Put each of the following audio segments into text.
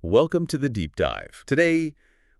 Welcome to the deep dive. Today,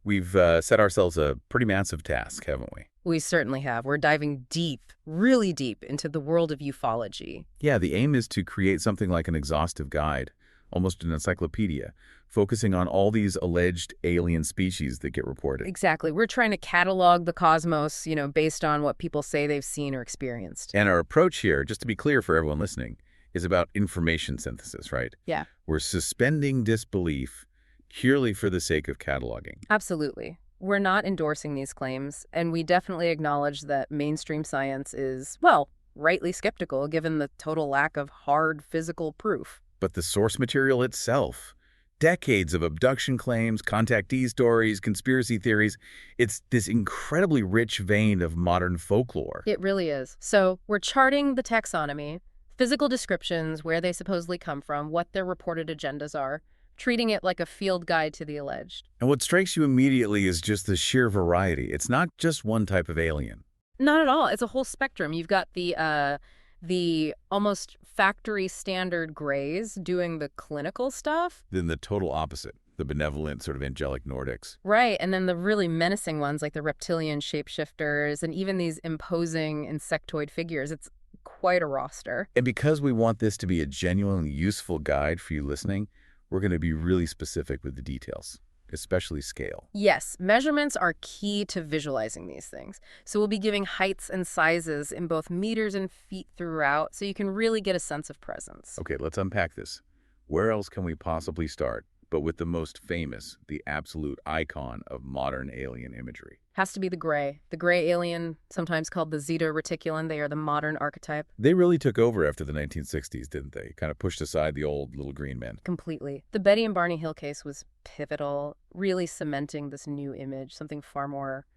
we've set ourselves a pretty massive task, haven't we? We certainly have. We're diving deep, really deep, into the world of ufology. Yeah, the aim is to create something like an exhaustive guide, almost an encyclopedia, focusing on all these alleged alien species that get reported. Exactly. We're trying to catalog the cosmos, based on what people say they've seen or experienced. And our approach here, just to be clear for everyone listening, is about information synthesis, right? Yeah. We're suspending disbelief purely for the sake of cataloging. Absolutely. We're not endorsing these claims, and we definitely acknowledge that mainstream science is, well, rightly skeptical given the total lack of hard physical proof. But the source material itself, decades of abduction claims, contactee stories, conspiracy theories, it's this incredibly rich vein of modern folklore. It really is. So we're charting the taxonomy, physical descriptions, where they supposedly come from, what their reported agendas are, treating it like a field guide to the alleged. And what strikes you immediately is just the sheer variety. It's not just one type of alien. Not at all. It's a whole spectrum. You've got the almost factory standard Greys doing the clinical stuff. Then the total opposite, the benevolent, sort of angelic Nordics. Right, and then the really menacing ones like the Reptilian shapeshifters and even these imposing insectoid figures. It's quite a roster. And because we want this to be a genuinely useful guide for you listening, we're going to be really specific with the details, especially scale. Yes, measurements are key to visualizing these things. So we'll be giving heights and sizes in both meters and feet throughout, so you can really get a sense of presence. Okay, let's unpack this. Where else can we possibly start but with the most famous, the absolute icon of modern alien imagery? Has to be the gray. The gray alien, sometimes called the Zeta Reticulum. They are the modern archetype. They really took over after the 1960s, didn't they? Kind of pushed aside the old little green men. Completely. The Betty and Barney Hill case was pivotal, really cementing this new image, something far more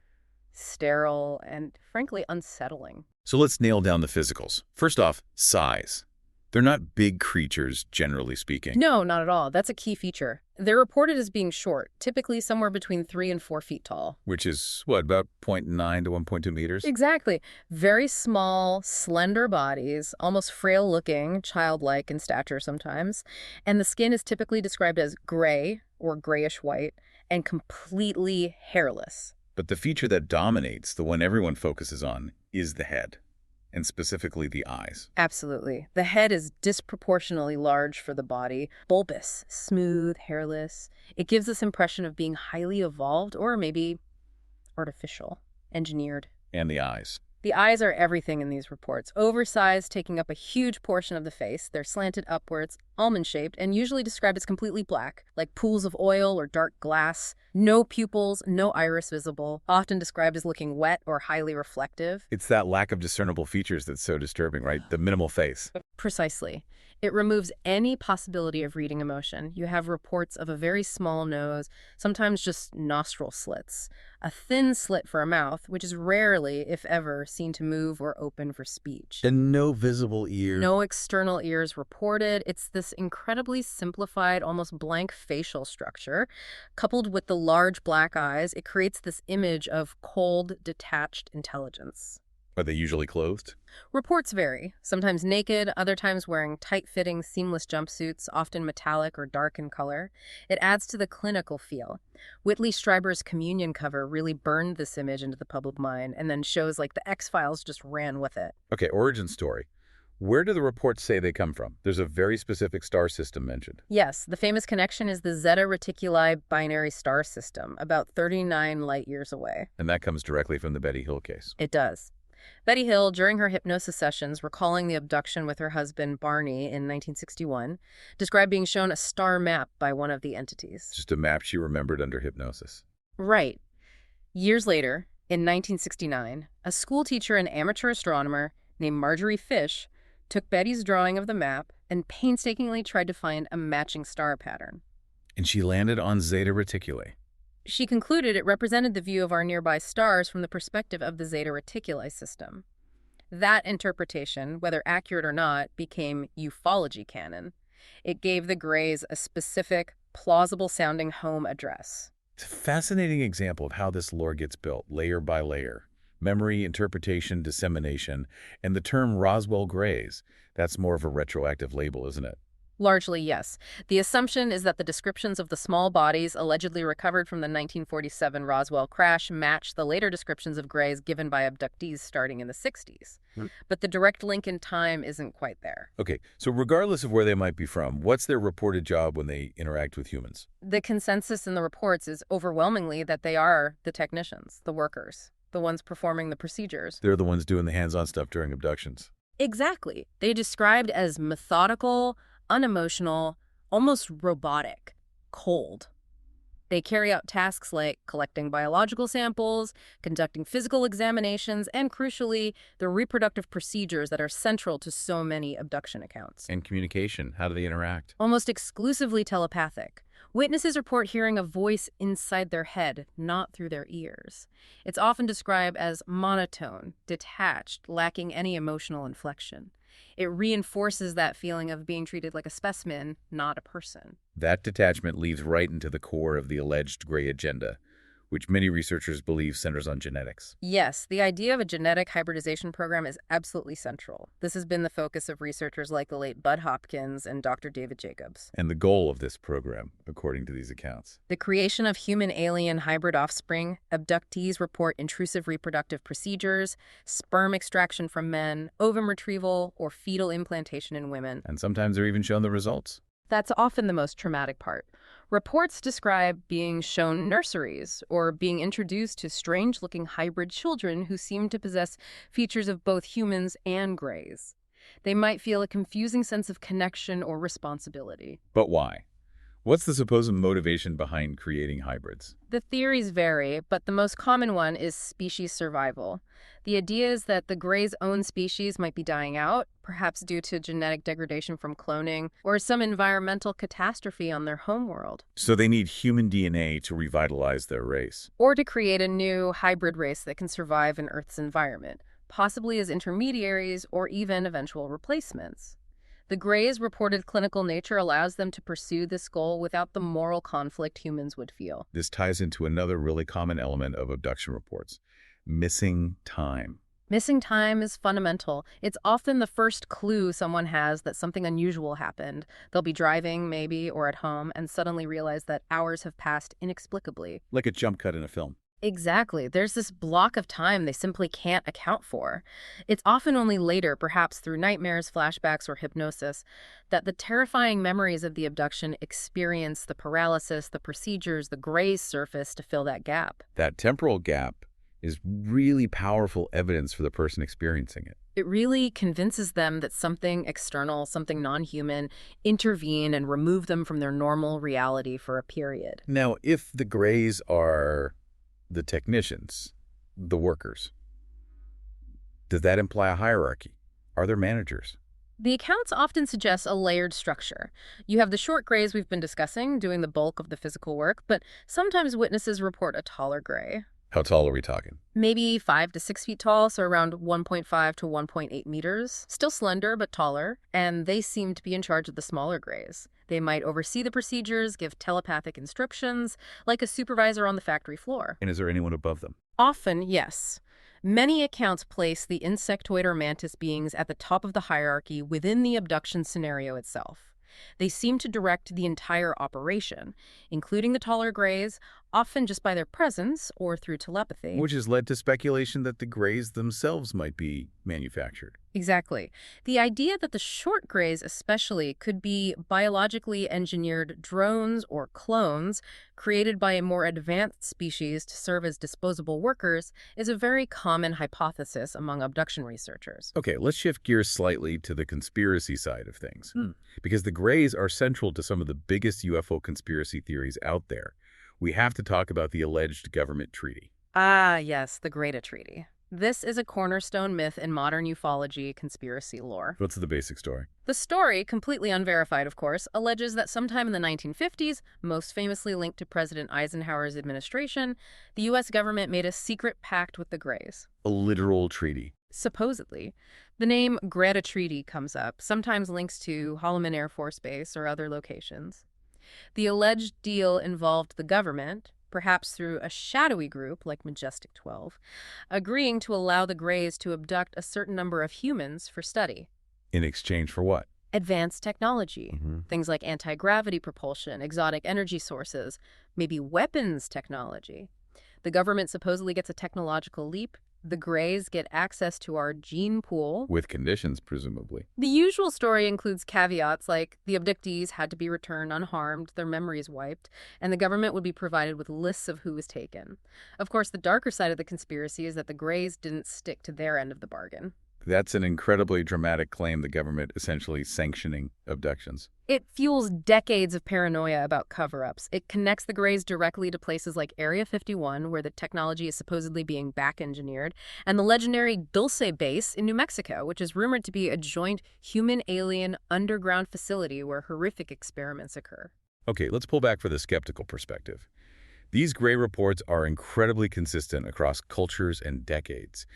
sterile and, frankly, unsettling. So let's nail down the physicals. First off, size. They're not big creatures, generally speaking. No, not at all. That's a key feature. They're reported as being short, typically somewhere between 3 and 4 feet tall. Which is, what, about 0.9 to 1.2 meters? Exactly. Very small, slender bodies, almost frail-looking, childlike in stature sometimes. And the skin is typically described as gray or grayish-white and completely hairless. But the feature that dominates, the one everyone focuses on, is the head. And specifically the eyes. Absolutely. The head is disproportionately large for the body, bulbous, smooth, hairless. It gives this impression of being highly evolved or maybe artificial, engineered. And the eyes. The eyes are everything in these reports. Oversized, taking up a huge portion of the face. They're slanted upwards, almond-shaped, and usually described as completely black, like pools of oil or dark glass. No pupils, no iris visible, often described as looking wet or highly reflective. It's that lack of discernible features that's so disturbing, right? The minimal face. Precisely. It removes any possibility of reading emotion. You have reports of a very small nose, sometimes just nostril slits, a thin slit for a mouth, which is rarely, if ever, seen to move or open for speech. And no visible ear. No external ears reported. It's this incredibly simplified, almost blank facial structure. Coupled with the large black eyes, it creates this image of cold, detached intelligence. Are they usually clothed? Reports vary, sometimes naked, other times wearing tight-fitting, seamless jumpsuits, often metallic or dark in color. It adds to the clinical feel. Whitley Strieber's Communion cover really burned this image into the public mind, and then shows like the X-Files just ran with it. Okay, origin story. Where do the reports say they come from? There's a very specific star system mentioned. Yes, the famous connection is the Zeta Reticuli binary star system, about 39 light-years away. And that comes directly from the Betty Hill case. It does. Betty Hill, during her hypnosis sessions, recalling the abduction with her husband Barney in 1961, described being shown a star map by one of the entities. Just a map she remembered under hypnosis. Right. Years later, in 1969, a school teacher and amateur astronomer named Marjorie Fish took Betty's drawing of the map and painstakingly tried to find a matching star pattern. And she landed on Zeta Reticuli. She concluded it represented the view of our nearby stars from the perspective of the Zeta Reticuli system. That interpretation, whether accurate or not, became ufology canon. It gave the Greys a specific, plausible-sounding home address. It's a fascinating example of how this lore gets built, layer by layer. Memory, interpretation, dissemination, and the term Roswell Greys. That's more of a retroactive label, isn't it? Largely, yes. The assumption is that the descriptions of the small bodies allegedly recovered from the 1947 Roswell crash match the later descriptions of Greys given by abductees starting in the 60s. Hmm. But the direct link in time isn't quite there. Okay, so regardless of where they might be from, what's their reported job when they interact with humans? The consensus in the reports is overwhelmingly that they are the technicians, the workers, the ones performing the procedures. They're the ones doing the hands-on stuff during abductions. Exactly. They described as methodical, unemotional, almost robotic, cold. They carry out tasks like collecting biological samples, conducting physical examinations, and crucially, the reproductive procedures that are central to so many abduction accounts. And communication, how do they interact? Almost exclusively telepathic. Witnesses report hearing a voice inside their head, not through their ears. It's often described as monotone, detached, lacking any emotional inflection. It reinforces that feeling of being treated like a specimen, not a person. That detachment leads right into the core of the alleged gray agenda, which many researchers believe centers on genetics. Yes, the idea of a genetic hybridization program is absolutely central. This has been the focus of researchers like the late Bud Hopkins and Dr. David Jacobs. And the goal of this program, according to these accounts. The creation of human-alien hybrid offspring, abductees report intrusive reproductive procedures, sperm extraction from men, ovum retrieval, or fetal implantation in women. And sometimes they're even shown the results. That's often the most traumatic part. Reports describe being shown nurseries or being introduced to strange-looking hybrid children who seem to possess features of both humans and Greys. They might feel a confusing sense of connection or responsibility. But why? What's the supposed motivation behind creating hybrids? The theories vary, but the most common one is species survival. The idea is that the Greys' own species might be dying out, perhaps due to genetic degradation from cloning or some environmental catastrophe on their homeworld. So they need human DNA to revitalize their race. Or to create a new hybrid race that can survive in Earth's environment, possibly as intermediaries or even eventual replacements. The Greys' reported clinical nature allows them to pursue this goal without the moral conflict humans would feel. This ties into another really common element of abduction reports: missing time. Missing time is fundamental. It's often the first clue someone has that something unusual happened. They'll be driving, maybe, or at home, and suddenly realize that hours have passed inexplicably. Like a jump cut in a film. Exactly. There's this block of time they simply can't account for. It's often only later, perhaps through nightmares, flashbacks, or hypnosis, that the terrifying memories of the abduction experience the paralysis, the procedures, the Greys surface to fill that gap. That temporal gap is really powerful evidence for the person experiencing it. It really convinces them that something external, something non-human, intervene and remove them from their normal reality for a period. Now, if the Greys are the technicians, the workers, does that imply a hierarchy? Are there managers? The accounts often suggest a layered structure. You have the short Greys we've been discussing, doing the bulk of the physical work, but sometimes witnesses report a taller Grey. How tall are we talking? Maybe 5 to 6 feet tall, so around 1.5 to 1.8 meters. Still slender, but taller. And they seem to be in charge of the smaller Greys. They might oversee the procedures, give telepathic instructions, like a supervisor on the factory floor. And is there anyone above them? Often, yes. Many accounts place the insectoid or mantis beings at the top of the hierarchy within the abduction scenario itself. They seem to direct the entire operation, including the taller Greys, often just by their presence or through telepathy. Which has led to speculation that the Greys themselves might be manufactured. Exactly. The idea that the short Greys especially could be biologically engineered drones or clones created by a more advanced species to serve as disposable workers is a very common hypothesis among abduction researchers. Okay, let's shift gears slightly to the conspiracy side of things. Because the Greys are central to some of the biggest UFO conspiracy theories out there. We have to talk about the alleged government treaty. Ah, yes, the Greta Treaty. This is a cornerstone myth in modern ufology conspiracy lore. What's the basic story? The story, completely unverified of course, alleges that sometime in the 1950s, most famously linked to President Eisenhower's administration, the U.S. government made a secret pact with the Greys. A literal treaty. Supposedly. The name Greta Treaty comes up, sometimes links to Holloman Air Force Base or other locations. The alleged deal involved the government, perhaps through a shadowy group like Majestic 12, agreeing to allow the Greys to abduct a certain number of humans for study. In exchange for what? Advanced technology, Mm-hmm. things like anti-gravity propulsion, exotic energy sources, maybe weapons technology. The government supposedly gets a technological leap. The Greys get access to our gene pool. With conditions, presumably. The usual story includes caveats like the abductees had to be returned unharmed, their memories wiped, and the government would be provided with lists of who was taken. Of course, the darker side of the conspiracy is that the Greys didn't stick to their end of the bargain. That's an incredibly dramatic claim, the government essentially sanctioning abductions. It fuels decades of paranoia about cover-ups. It connects the Greys directly to places like Area 51, where the technology is supposedly being back-engineered, and the legendary Dulce base in New Mexico, which is rumored to be a joint human-alien underground facility where horrific experiments occur. Okay, let's pull back for the skeptical perspective. These Grey reports are incredibly consistent across cultures and decades.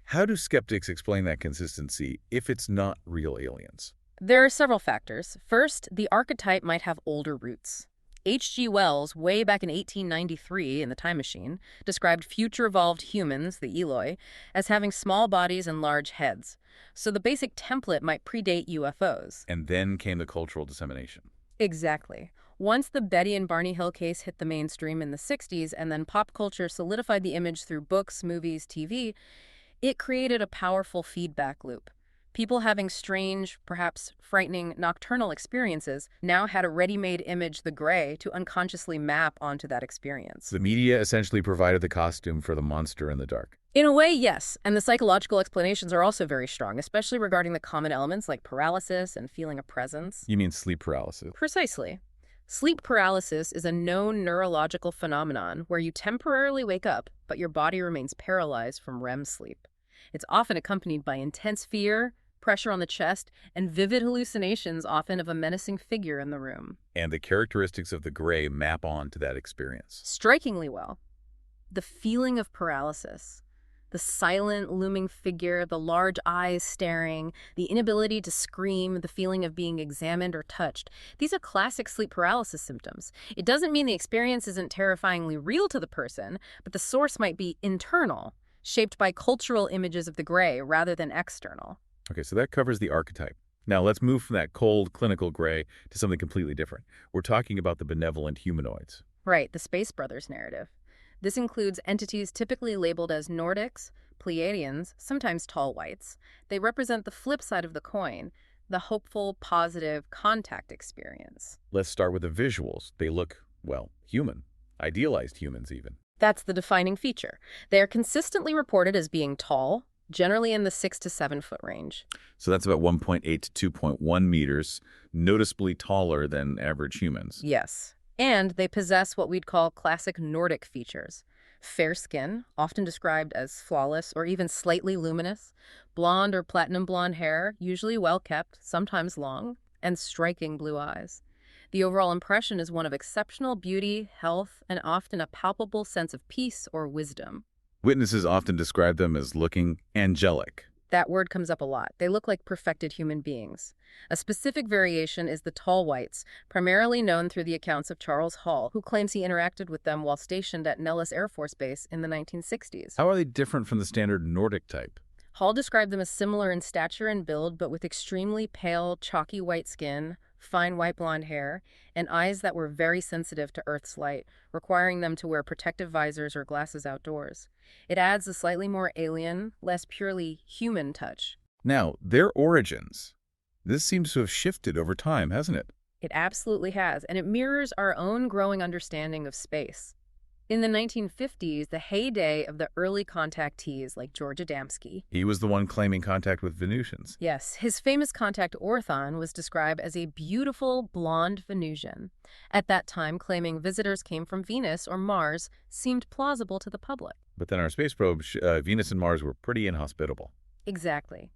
How do skeptics explain that consistency if it's not real aliens? There are several factors. First, the archetype might have older roots. H.G. Wells, way back in 1893 in The Time Machine, described future-evolved humans, the Eloi, as having small bodies and large heads. So the basic template might predate UFOs. And then came the cultural dissemination. Exactly. Once the Betty and Barney Hill case hit the mainstream in the 60s and then pop culture solidified the image through books, movies, TV, it created a powerful feedback loop. People having strange, perhaps frightening, nocturnal experiences now had a ready-made image, the Grey, to unconsciously map onto that experience. The media essentially provided the costume for the monster in the dark. In a way, yes, and the psychological explanations are also very strong, especially regarding the common elements like paralysis and feeling a presence. You mean sleep paralysis? Precisely. Sleep paralysis is a known neurological phenomenon where you temporarily wake up, but your body remains paralyzed from REM sleep. It's often accompanied by intense fear, pressure on the chest, and vivid hallucinations, often of a menacing figure in the room. And the characteristics of the Grey map on to that experience. Strikingly well. The feeling of paralysis, the silent, looming figure, the large eyes staring, the inability to scream, the feeling of being examined or touched. These are classic sleep paralysis symptoms. It doesn't mean the experience isn't terrifyingly real to the person, but the source might be internal, shaped by cultural images of the Grey rather than external. Okay, so that covers the archetype. Now let's move from that cold, clinical Grey to something completely different. We're talking about the benevolent humanoids. Right, the Space Brothers narrative. This includes entities typically labeled as Nordics, Pleiadians, sometimes tall whites. They represent the flip side of the coin, the hopeful, positive contact experience. Let's start with the visuals. They look, well, human. Idealized humans, even. That's the defining feature. They are consistently reported as being tall, generally in the 6 to 7 foot range. So that's about 1.8 to 2.1 meters, noticeably taller than average humans. Yes. And they possess what we'd call classic Nordic features. Fair skin, often described as flawless or even slightly luminous, blonde or platinum blonde hair, usually well kept, sometimes long, and striking blue eyes. The overall impression is one of exceptional beauty, health, and often a palpable sense of peace or wisdom. Witnesses often describe them as looking angelic. That word comes up a lot. They look like perfected human beings. A specific variation is the tall whites, primarily known through the accounts of Charles Hall, who claims he interacted with them while stationed at Nellis Air Force Base in the 1960s. How are they different from the standard Nordic type? Hall described them as similar in stature and build, but with extremely pale, chalky white skin, fine white blonde hair, and eyes that were very sensitive to Earth's light, requiring them to wear protective visors or glasses outdoors. It adds a slightly more alien, less purely human touch. Now, their origins. This seems to have shifted over time, hasn't it? It absolutely has, and it mirrors our own growing understanding of space. In the 1950s, the heyday of the early contactees like George Adamski. He was the one claiming contact with Venusians. Yes, his famous contact Orthon was described as a beautiful blonde Venusian. At that time, claiming visitors came from Venus or Mars seemed plausible to the public. But then our space probes, Venus and Mars were pretty inhospitable. Exactly.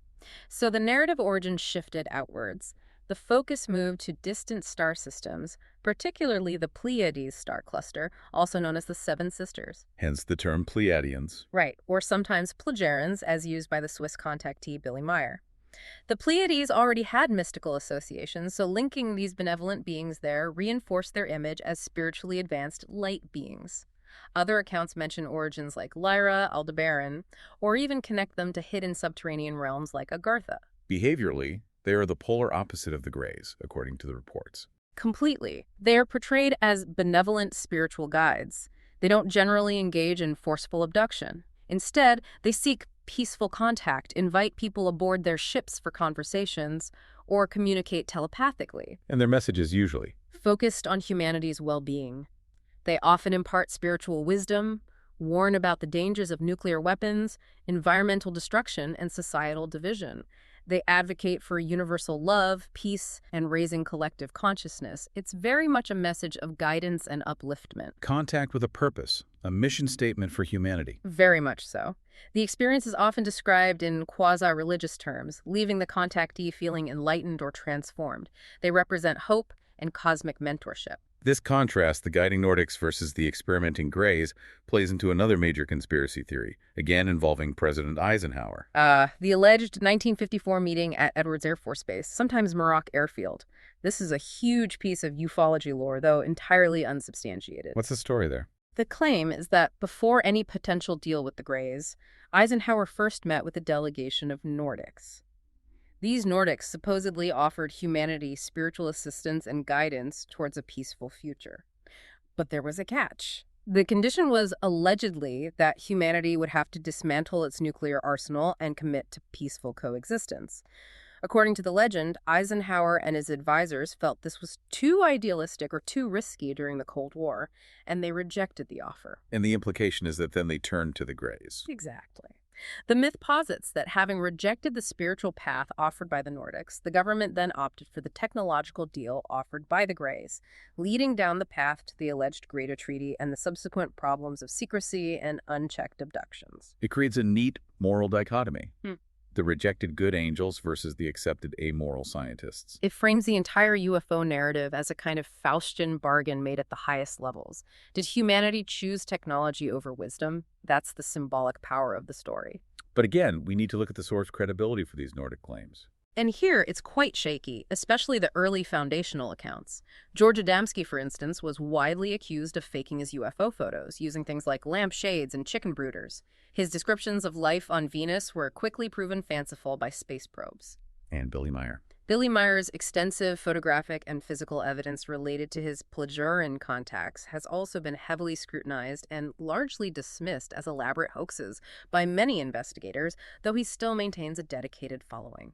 So the narrative origin shifted outwards. The focus moved to distant star systems, particularly the Pleiades star cluster, also known as the Seven Sisters. Hence the term Pleiadians. Right, or sometimes Plegerans, as used by the Swiss contactee Billy Meyer. The Pleiades already had mystical associations, so linking these benevolent beings there reinforced their image as spiritually advanced light beings. Other accounts mention origins like Lyra, Aldebaran, or even connect them to hidden subterranean realms like Agartha. Behaviorally, They are the polar opposite of the Greys, according to the reports. Completely. They are portrayed as benevolent spiritual guides. They don't generally engage in forceful abduction. Instead, they seek peaceful contact, invite people aboard their ships for conversations, or communicate telepathically, And their message is usually, focused on humanity's well-being. They often impart spiritual wisdom, warn about the dangers of nuclear weapons, environmental destruction, and societal division. They advocate for universal love, peace, and raising collective consciousness. It's very much a message of guidance and upliftment. contact with a purpose, a mission statement for humanity. Very much so. The experience is often described in quasi-religious terms, leaving the contactee feeling enlightened or transformed. They represent hope and cosmic mentorship. This contrast, the guiding Nordics versus the experimenting Greys, plays into another major conspiracy theory, again involving President Eisenhower. The alleged 1954 meeting at Edwards Air Force Base, sometimes Muroc Airfield. This is a huge piece of ufology lore, though entirely unsubstantiated. What's the story there? The claim is that before any potential deal with the Greys, Eisenhower first met with a delegation of Nordics. These Nordics supposedly offered humanity spiritual assistance and guidance towards a peaceful future. But there was a catch. The condition was allegedly that humanity would have to dismantle its nuclear arsenal and commit to peaceful coexistence. According to the legend, Eisenhower and his advisors felt this was too idealistic or too risky during the Cold War, and they rejected the offer. And the implication is that then they turned to the Greys. Exactly. The myth posits that having rejected the spiritual path offered by the Nordics, the government then opted for the technological deal offered by the Greys, leading down the path to the alleged Greater Treaty and the subsequent problems of secrecy and unchecked abductions. It creates a neat moral dichotomy. Hmm. The rejected good angels versus the accepted amoral scientists. It frames the entire UFO narrative as a kind of Faustian bargain made at the highest levels. Did humanity choose technology over wisdom? That's the symbolic power of the story. But again, we need to look at the source credibility for these Nordic claims. And here, it's quite shaky, especially the early foundational accounts. George Adamski, for instance, was widely accused of faking his UFO photos, using things like lampshades and chicken brooders. His descriptions of life on Venus were quickly proven fanciful by space probes. And Billy Meyer. Billy Meyer's extensive photographic and physical evidence related to his Plagiarin contacts has also been heavily scrutinized and largely dismissed as elaborate hoaxes by many investigators, though he still maintains a dedicated following.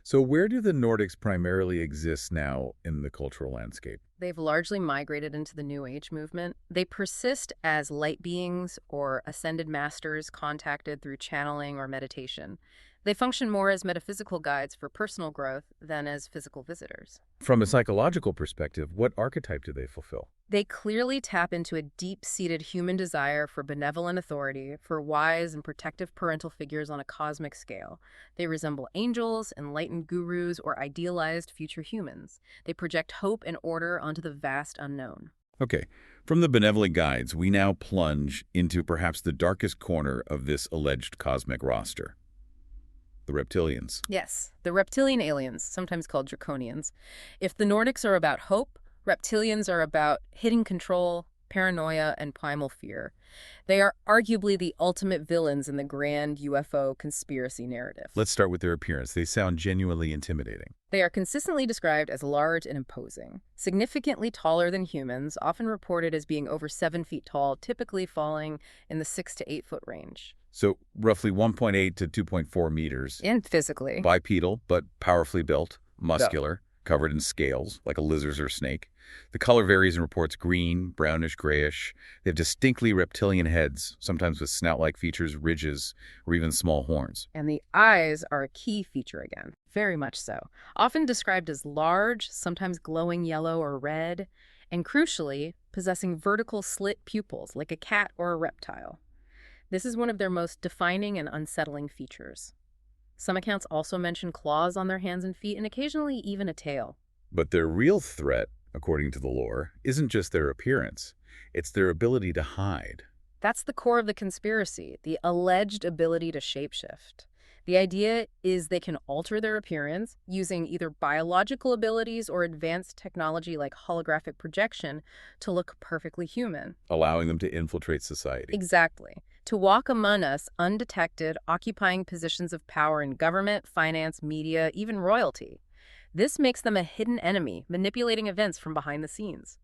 So where do the Nordics primarily exist now in the cultural landscape? They've largely migrated into the New Age movement. They persist as light beings or ascended masters contacted through channeling or meditation. They function more as metaphysical guides for personal growth than as physical visitors. From a psychological perspective, what archetype do they fulfill? They clearly tap into a deep-seated human desire for benevolent authority, for wise and protective parental figures on a cosmic scale. They resemble angels, enlightened gurus, or idealized future humans. They project hope and order onto the vast unknown. Okay, from the benevolent guides, we now plunge into perhaps the darkest corner of this alleged cosmic roster. The Reptilians. Yes, the reptilian aliens, sometimes called draconians. If the Nordics are about hope, reptilians are about hidden control, paranoia, and primal fear. They are arguably the ultimate villains in the grand UFO conspiracy narrative. Let's start with their appearance. They sound genuinely intimidating. They are consistently described as large and imposing, significantly taller than humans, often reported as being over 7 feet tall, typically falling in the 6 to 8 foot range. So roughly 1.8 to 2.4 meters. And physically. Bipedal, but powerfully built, muscular, covered in scales, like a lizard or snake. The color varies in reports: green, brownish, grayish. They have distinctly reptilian heads, sometimes with snout-like features, ridges, or even small horns. And the eyes are a key feature again, very much so. Often described as large, sometimes glowing yellow or red, and crucially, possessing vertical slit pupils like a cat or a reptile. This is one of their most defining and unsettling features. Some accounts also mention claws on their hands and feet, and occasionally even a tail. But their real threat, according to the lore, isn't just their appearance. It's their ability to hide. That's the core of the conspiracy, the alleged ability to shapeshift. The idea is they can alter their appearance using either biological abilities or advanced technology like holographic projection to look perfectly human. Allowing them to infiltrate society. Exactly. to walk among us undetected, occupying positions of power in government, finance, media, even royalty. This makes them a hidden enemy, manipulating events from behind the scenes.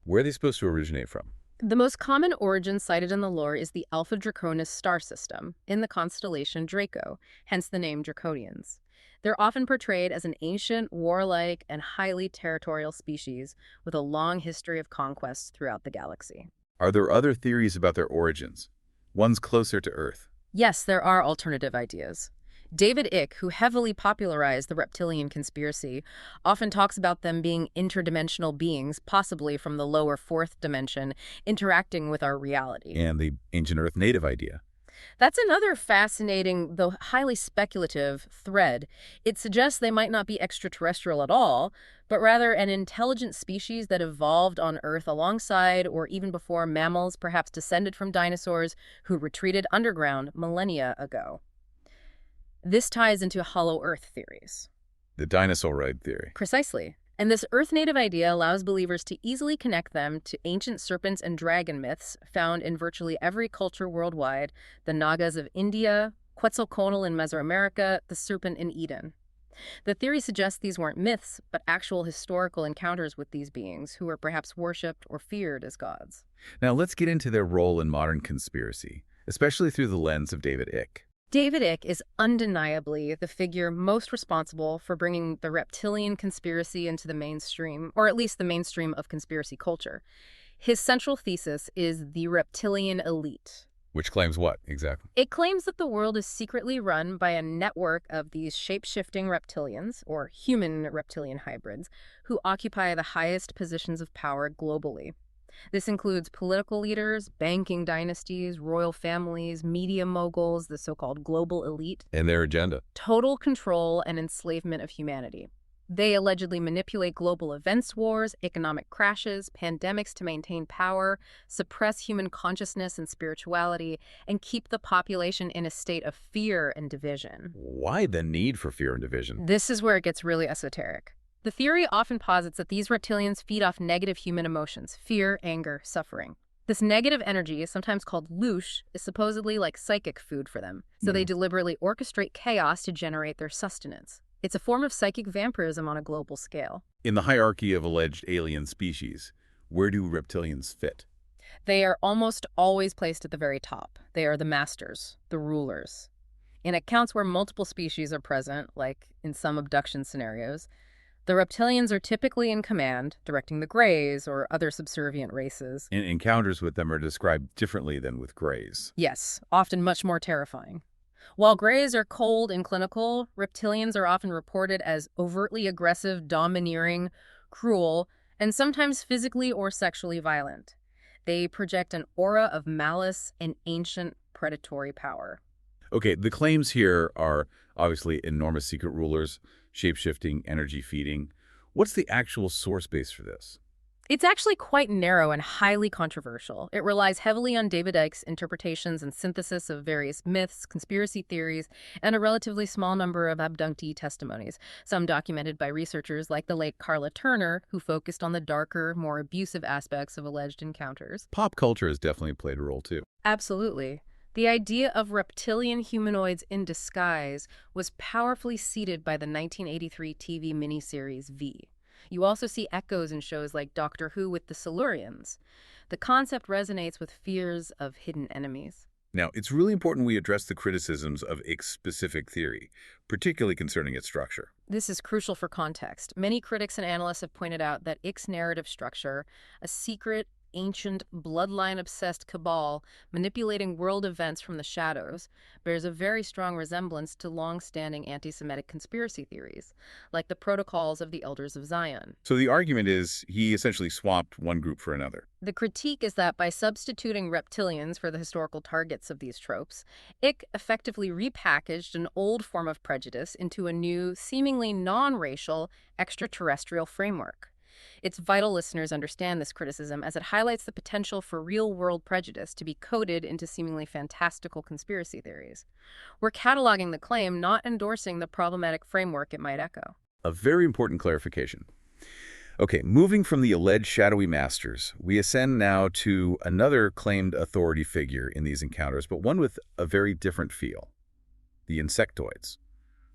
Where are they supposed to originate from? The most common origin cited in the lore is the Alpha Draconis star system in the constellation Draco, hence the name Draconians. They're often portrayed as an ancient, warlike, and highly territorial species with a long history of conquests throughout the galaxy. Are there other theories about their origins? Ones closer to Earth? Yes, there are alternative ideas. David Icke, who heavily popularized the reptilian conspiracy, often talks about them being interdimensional beings, possibly from the lower fourth dimension, interacting with our reality. And the ancient Earth native idea. That's another fascinating, though highly speculative, thread. It suggests they might not be extraterrestrial at all, but rather an intelligent species that evolved on Earth alongside or even before mammals, perhaps descended from dinosaurs who retreated underground millennia ago. This ties into hollow Earth theories. The dinosauroid theory. Precisely. And this Earth native idea allows believers to easily connect them to ancient serpents and dragon myths found in virtually every culture worldwide, the Nagas of India, Quetzalcoatl in Mesoamerica, the serpent in Eden. The theory suggests these weren't myths, but actual historical encounters with these beings who were perhaps worshipped or feared as gods. Now let's get into their role in modern conspiracy, especially through the lens of David Icke. David Icke is undeniably the figure most responsible for bringing the reptilian conspiracy into the mainstream, or at least the mainstream of conspiracy culture. His central thesis is the reptilian elite. Which claims what, exactly? It claims that the world is secretly run by a network of these shape-shifting reptilians, or human reptilian hybrids, who occupy the highest positions of power globally. This includes political leaders, banking dynasties, royal families, media moguls, the so-called global elite. And their agenda. Total control and enslavement of humanity. They allegedly manipulate global events wars, economic crashes, pandemics to maintain power, suppress human consciousness and spirituality, and keep the population in a state of fear and division. Why the need for fear and division? This is where it gets really esoteric. The theory often posits that these reptilians feed off negative human emotions, fear, anger, suffering. This negative energy, sometimes called louche, is supposedly like psychic food for them, so they deliberately orchestrate chaos to generate their sustenance. It's a form of psychic vampirism on a global scale. In the hierarchy of alleged alien species, where do reptilians fit? They are almost always placed at the very top. They are the masters, the rulers. In accounts where multiple species are present, like in some abduction scenarios, the reptilians are typically in command, directing the Greys or other subservient races. And encounters with them are described differently than with Greys. Yes, often much more terrifying. While Greys are cold and clinical, reptilians are often reported as overtly aggressive, domineering, cruel, and sometimes physically or sexually violent. They project an aura of malice and ancient predatory power. Okay, the claims here are obviously enormous secret rulers, shape-shifting, energy feeding. What's the actual source base for this? It's actually quite narrow and highly controversial. It relies heavily on David Icke's interpretations and synthesis of various myths, conspiracy theories, and a relatively small number of abductee testimonies, some documented by researchers like the late Carla Turner, who focused on the darker, more abusive aspects of alleged encounters. Pop culture has definitely played a role too. Absolutely. The idea of reptilian humanoids in disguise was powerfully seeded by the 1983 TV miniseries V. You also see echoes in shows like Doctor Who with the Silurians. The concept resonates with fears of hidden enemies. Now, it's really important we address the criticisms of Icke's specific theory, particularly concerning its structure. This is crucial for context. Many critics and analysts have pointed out that Icke's narrative structure, a secret, ancient, bloodline-obsessed cabal manipulating world events from the shadows, bears a very strong resemblance to long-standing anti-Semitic conspiracy theories, like the Protocols of the Elders of Zion. So the argument is he essentially swapped one group for another. The critique is that by substituting reptilians for the historical targets of these tropes, Icke effectively repackaged an old form of prejudice into a new, seemingly non-racial, extraterrestrial framework. It's vital listeners understand this criticism as it highlights the potential for real-world prejudice to be coded into seemingly fantastical conspiracy theories. We're cataloging the claim, not endorsing the problematic framework it might echo. A very important clarification. Okay, moving from the alleged shadowy masters, we ascend now to another claimed authority figure in these encounters, but one with a very different feel: the insectoids,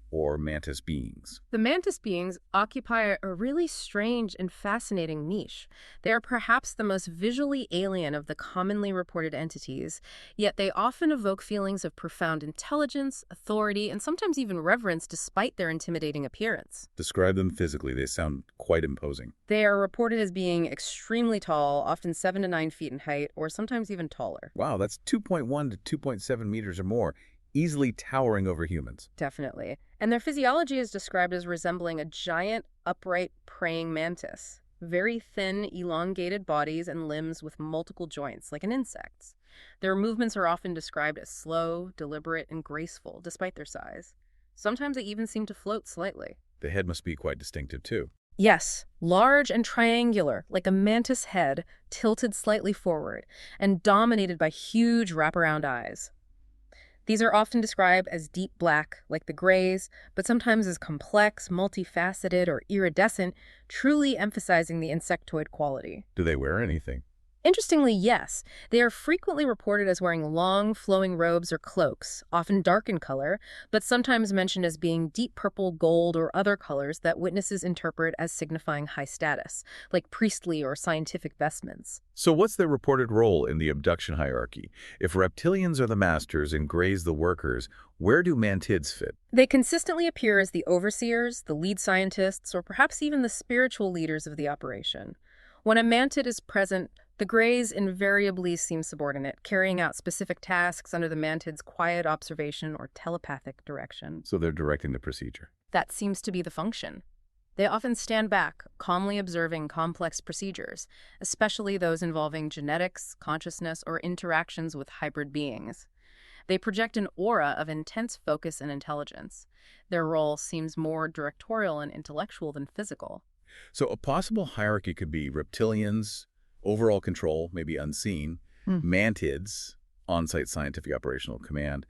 or mantis beings. The mantis beings occupy a really strange and fascinating niche. They are perhaps the most visually alien of the commonly reported entities, yet they often evoke feelings of profound intelligence, authority, and sometimes even reverence despite their intimidating appearance. Describe them physically. They sound quite imposing. They are reported as being extremely tall, often 7 to 9 feet in height, or sometimes even taller. Wow, that's 2.1 to 2.7 meters or more, easily towering over humans. Definitely. And their physiology is described as resembling a giant, upright, praying mantis. Very thin, elongated bodies and limbs with multiple joints, like an insect's. Their movements are often described as slow, deliberate, and graceful, despite their size. Sometimes they even seem to float slightly. The head must be quite distinctive, too. Yes, large and triangular, like a mantis head, tilted slightly forward, and dominated by huge wraparound eyes. These are often described as deep black, like the Greys, but sometimes as complex, multifaceted, or iridescent, truly emphasizing the insectoid quality. Do they wear anything? Interestingly, yes, they are frequently reported as wearing long, flowing robes or cloaks, often dark in color, but sometimes mentioned as being deep purple, gold, or other colors that witnesses interpret as signifying high status, like priestly or scientific vestments. So what's their reported role in the abduction hierarchy? If reptilians are the masters and greys the workers, where do mantids fit? They consistently appear as the overseers, the lead scientists, or perhaps even the spiritual leaders of the operation. When a mantid is present, the Greys invariably seem subordinate, carrying out specific tasks under the mantid's quiet observation or telepathic direction. So they're directing the procedure. That seems to be the function. They often stand back, calmly observing complex procedures, especially those involving genetics, consciousness, or interactions with hybrid beings. They project an aura of intense focus and intelligence. Their role seems more directorial and intellectual than physical. So a possible hierarchy could be reptilians, overall control, maybe unseen, mantids, on-site scientific operational command,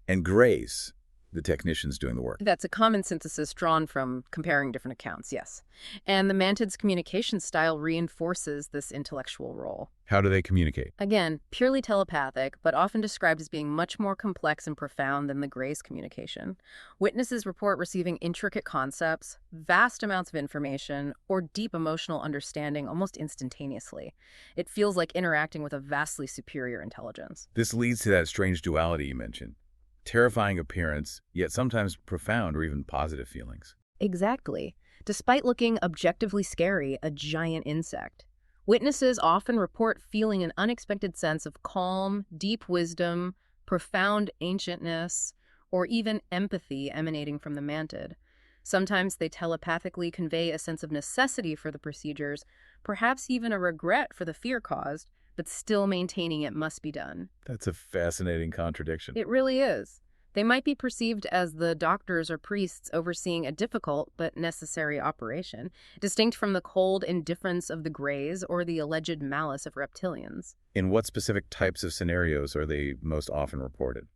and greys, the technicians doing the work. That's a common synthesis drawn from comparing different accounts, yes. And the mantid's communication style reinforces this intellectual role. How do they communicate? Again, purely telepathic, but often described as being much more complex and profound than the Greys' communication. Witnesses report receiving intricate concepts, vast amounts of information, or deep emotional understanding almost instantaneously. It feels like interacting with a vastly superior intelligence. This leads to that strange duality you mentioned. Terrifying appearance, yet sometimes profound or even positive feelings. Exactly. Despite looking objectively scary, a giant insect. Witnesses often report feeling an unexpected sense of calm, deep wisdom, profound ancientness, or even empathy emanating from the mantid. Sometimes they telepathically convey a sense of necessity for the procedures, perhaps even a regret for the fear caused, but still maintaining it must be done. That's a fascinating contradiction. It really is. They might be perceived as the doctors or priests overseeing a difficult but necessary operation, distinct from the cold indifference of the Greys or the alleged malice of reptilians. In what specific types of scenarios are they most often reported?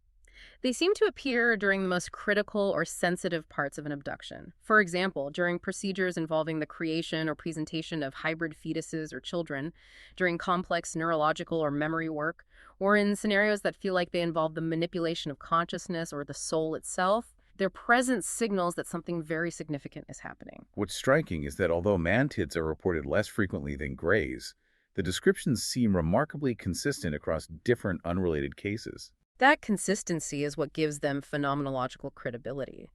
They seem to appear during the most critical or sensitive parts of an abduction. For example, during procedures involving the creation or presentation of hybrid fetuses or children, during complex neurological or memory work, or in scenarios that feel like they involve the manipulation of consciousness or the soul itself. Their presence signals that something very significant is happening. What's striking is that although mantids are reported less frequently than greys, the descriptions seem remarkably consistent across different unrelated cases. That consistency is what gives them phenomenological credibility.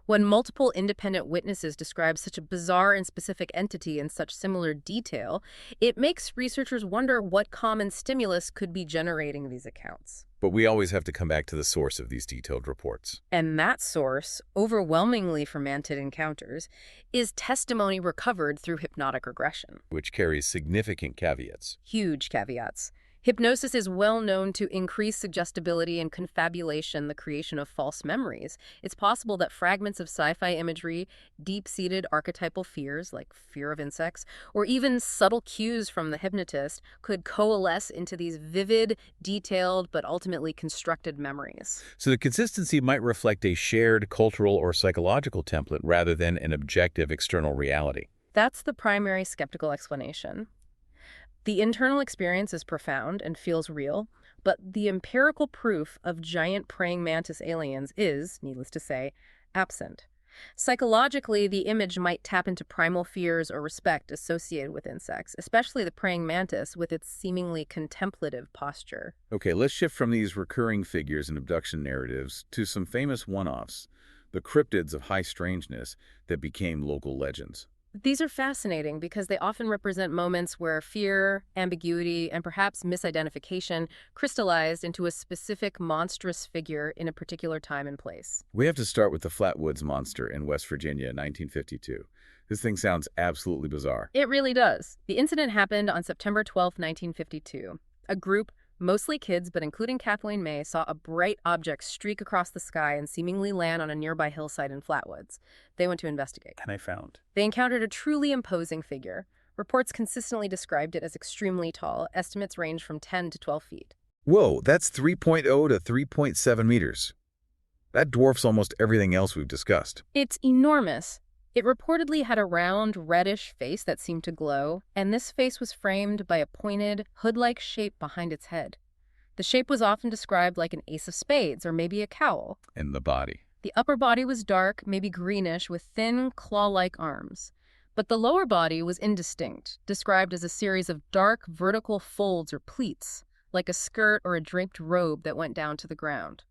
When multiple independent witnesses describe such a bizarre and specific entity in such similar detail, it makes researchers wonder what common stimulus could be generating these accounts. But we always have to come back to the source of these detailed reports. And that source, overwhelmingly for mantid encounters, is testimony recovered through hypnotic regression. Which carries significant caveats. Huge caveats. Hypnosis is well known to increase suggestibility and confabulation, the creation of false memories. It's possible that fragments of sci-fi imagery, deep-seated archetypal fears, like fear of insects, or even subtle cues from the hypnotist could coalesce into these vivid, detailed, but ultimately constructed memories. So the consistency might reflect a shared cultural or psychological template rather than an objective external reality. That's the primary skeptical explanation. The internal experience is profound and feels real, but the empirical proof of giant praying mantis aliens is, needless to say, absent. Psychologically, the image might tap into primal fears or respect associated with insects, especially the praying mantis with its seemingly contemplative posture. Okay, let's shift from these recurring figures and abduction narratives to some famous one-offs, the cryptids of high strangeness that became local legends. These are fascinating because they often represent moments where fear, ambiguity, and perhaps misidentification crystallized into a specific monstrous figure in a particular time and place. We have to start with the Flatwoods Monster in West Virginia, 1952. This thing sounds absolutely bizarre. It really does. The incident happened on September 12, 1952. A group, mostly kids but including Kathleen May, saw a bright object streak across the sky and seemingly land on a nearby hillside in Flatwoods. They went to investigate. And I found. They encountered a truly imposing figure. Reports consistently described it as extremely tall. Estimates range from 10 to 12 feet. Whoa, that's 3.0 to 3.7 meters. That dwarfs almost everything else we've discussed. It's enormous. It reportedly had a round, reddish face that seemed to glow, and this face was framed by a pointed, hood-like shape behind its head. The shape was often described like an ace of spades or maybe a cowl. And the body. The upper body was dark, maybe greenish, with thin, claw-like arms. But the lower body was indistinct, described as a series of dark, vertical folds or pleats, like a skirt or a draped robe that went down to the ground.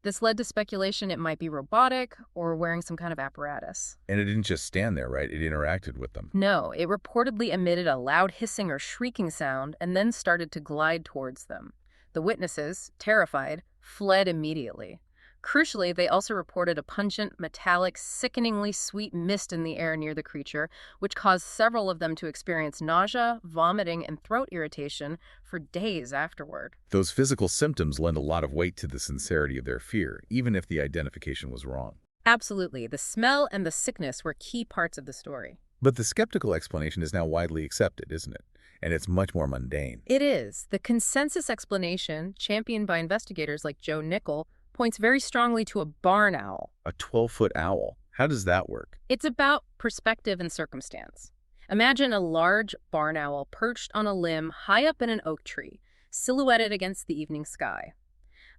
This led to speculation it might be robotic or wearing some kind of apparatus. And it didn't just stand there, right? It interacted with them. No, it reportedly emitted a loud hissing or shrieking sound and then started to glide towards them. The witnesses, terrified, fled immediately. Crucially, they also reported a pungent, metallic, sickeningly sweet mist in the air near the creature, which caused several of them to experience nausea, vomiting, and throat irritation for days afterward. Those physical symptoms lend a lot of weight to the sincerity of their fear, even if the identification was wrong. Absolutely. The smell and the sickness were key parts of the story. But the skeptical explanation is now widely accepted, isn't it? And it's much more mundane. It is. The consensus explanation, championed by investigators like Joe Nickel, points very strongly to a barn owl. A 12-foot owl. How does that work? It's about perspective and circumstance. Imagine a large barn owl perched on a limb high up in an oak tree, silhouetted against the evening sky.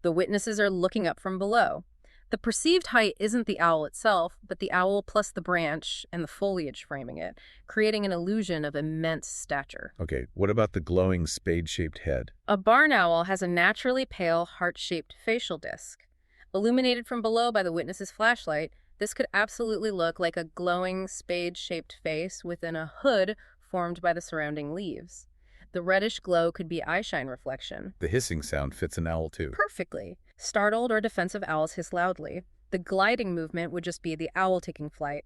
The witnesses are looking up from below. The perceived height isn't the owl itself, but the owl plus the branch and the foliage framing it, creating an illusion of immense stature. Okay, what about the glowing spade-shaped head? A barn owl has a naturally pale, heart-shaped facial disc. Illuminated from below by the witness's flashlight, this could absolutely look like a glowing, spade-shaped face within a hood formed by the surrounding leaves. The reddish glow could be eyeshine reflection. The hissing sound fits an owl too. Perfectly. Startled or defensive owls hiss loudly. The gliding movement would just be the owl taking flight.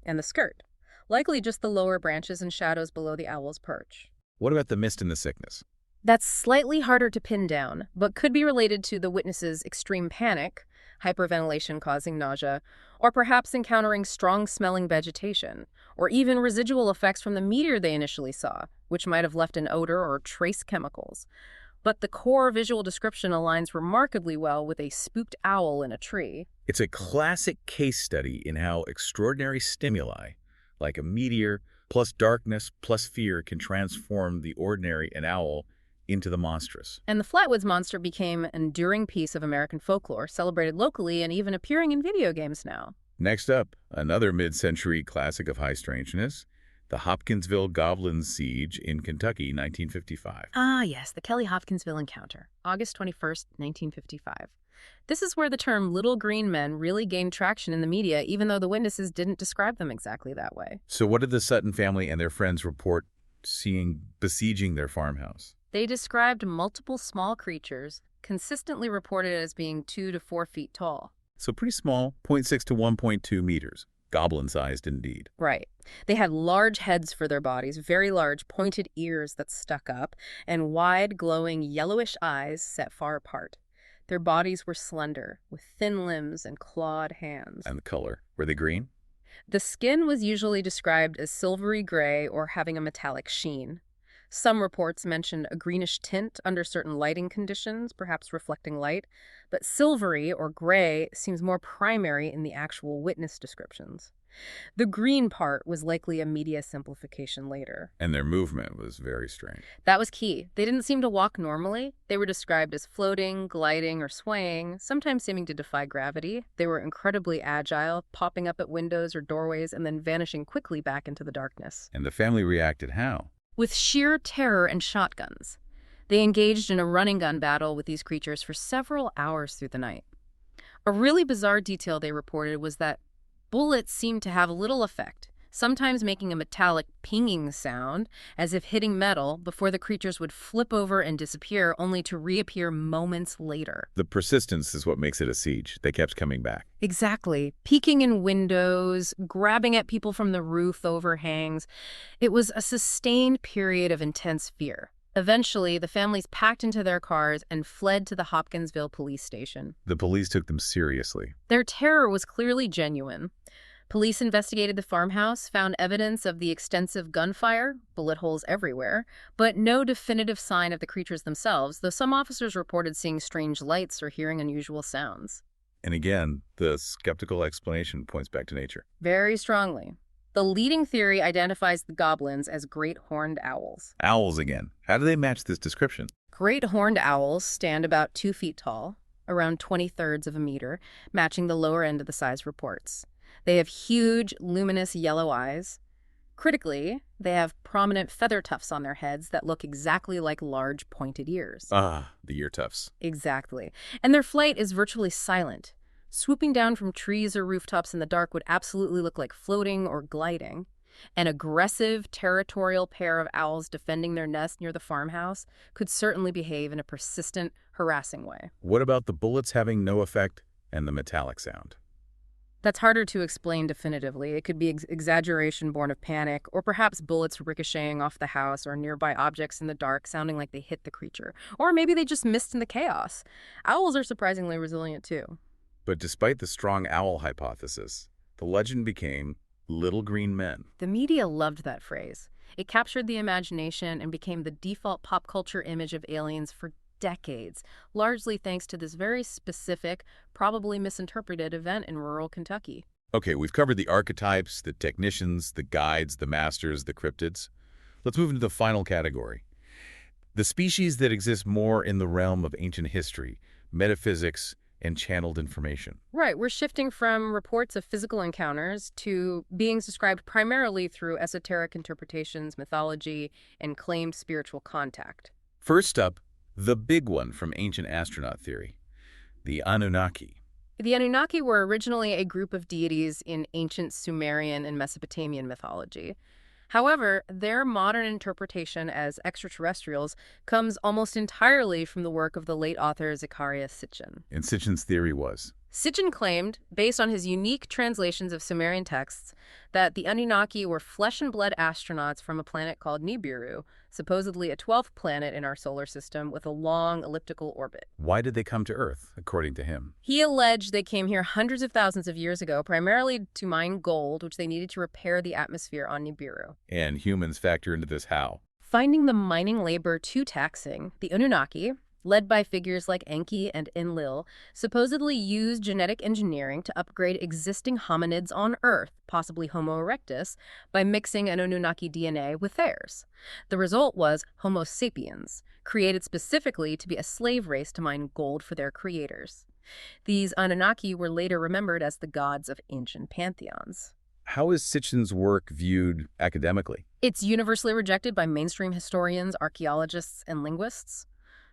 And the skirt. Likely just the lower branches and shadows below the owl's perch. What about the mist and the sickness? That's slightly harder to pin down, but could be related to the witness's extreme panic, hyperventilation causing nausea, or perhaps encountering strong-smelling vegetation, or even residual effects from the meteor they initially saw, which might have left an odor or trace chemicals. But the core visual description aligns remarkably well with a spooked owl in a tree. It's a classic case study in how extraordinary stimuli, like a meteor plus darkness plus fear, can transform the ordinary, an owl, into the monstrous. And the Flatwoods Monster became an enduring piece of American folklore, celebrated locally and even appearing in video games now. Next up, another mid-century classic of high strangeness, the Hopkinsville Goblin Siege in Kentucky, 1955. Ah, yes, the Kelly Hopkinsville encounter, August 21st, 1955. This is where the term Little Green Men really gained traction in the media, even though the witnesses didn't describe them exactly that way. So what did the Sutton family and their friends report seeing besieging their farmhouse? They described multiple small creatures, consistently reported as being 2 to 4 feet tall. So pretty small, 0.6 to 1.2 meters. Goblin-sized indeed. Right. They had large heads for their bodies, very large pointed ears that stuck up, and wide, glowing, yellowish eyes set far apart. Their bodies were slender, with thin limbs and clawed hands. And the color, were they green? The skin was usually described as silvery gray or having a metallic sheen. Some reports mentioned a greenish tint under certain lighting conditions, perhaps reflecting light, but silvery or gray seems more primary in the actual witness descriptions. The green part was likely a media simplification later. And their movement was very strange. That was key. They didn't seem to walk normally. They were described as floating, gliding, or swaying, sometimes seeming to defy gravity. They were incredibly agile, popping up at windows or doorways and then vanishing quickly back into the darkness. And the family reacted how? With sheer terror and shotguns. They engaged in a running gun battle with these creatures for several hours through the night. A really bizarre detail they reported was that bullets seemed to have little effect, sometimes making a metallic pinging sound, as if hitting metal, before the creatures would flip over and disappear, only to reappear moments later. The persistence is what makes it a siege. They kept coming back. Exactly. Peeking in windows, grabbing at people from the roof overhangs. It was a sustained period of intense fear. Eventually, the families packed into their cars and fled to the Hopkinsville police station. The police took them seriously. Their terror was clearly genuine. Police investigated the farmhouse, found evidence of the extensive gunfire, bullet holes everywhere, but no definitive sign of the creatures themselves, though some officers reported seeing strange lights or hearing unusual sounds. And again, the skeptical explanation points back to nature. Very strongly. The leading theory identifies the goblins as great horned owls. Owls again. How do they match this description? Great horned owls stand about 2 feet tall, around 20/3 of a meter, matching the lower end of the size reports. They have huge, luminous yellow eyes. Critically, they have prominent feather tufts on their heads that look exactly like large pointed ears. Ah, the ear tufts. Exactly. And their flight is virtually silent. Swooping down from trees or rooftops in the dark would absolutely look like floating or gliding. An aggressive, territorial pair of owls defending their nest near the farmhouse could certainly behave in a persistent, harassing way. What about the bullets having no effect and the metallic sound? That's harder to explain definitively. It could be exaggeration born of panic, or perhaps bullets ricocheting off the house or nearby objects in the dark sounding like they hit the creature. Or maybe they just missed in the chaos. Owls are surprisingly resilient too. But despite the strong owl hypothesis, the legend became little green men. The media loved that phrase. It captured the imagination and became the default pop culture image of aliens for decades, largely thanks to this very specific, probably misinterpreted event in rural Kentucky. Okay, we've covered the archetypes, the technicians, the guides, the masters, the cryptids. Let's move into the final category. The species that exist more in the realm of ancient history, metaphysics, and channeled information. Right, we're shifting from reports of physical encounters to beings described primarily through esoteric interpretations, mythology, and claimed spiritual contact. First up, the big one from ancient astronaut theory, the Anunnaki. The Anunnaki were originally a group of deities in ancient Sumerian and Mesopotamian mythology. However, their modern interpretation as extraterrestrials comes almost entirely from the work of the late author Zecharia Sitchin. And Sitchin's theory was? Sitchin claimed, based on his unique translations of Sumerian texts, that the Anunnaki were flesh and blood astronauts from a planet called Nibiru, supposedly a 12th planet in our solar system with a long elliptical orbit. Why did they come to Earth, according to him? He alleged they came here hundreds of thousands of years ago, primarily to mine gold, which they needed to repair the atmosphere on Nibiru. And humans factor into this how? Finding the mining labor too taxing, the Anunnaki, led by figures like Enki and Enlil, supposedly used genetic engineering to upgrade existing hominids on Earth, possibly Homo erectus, by mixing an Anunnaki DNA with theirs. The result was Homo sapiens, created specifically to be a slave race to mine gold for their creators. These Anunnaki were later remembered as the gods of ancient pantheons. How is Sitchin's work viewed academically? It's universally rejected by mainstream historians, archaeologists, and linguists.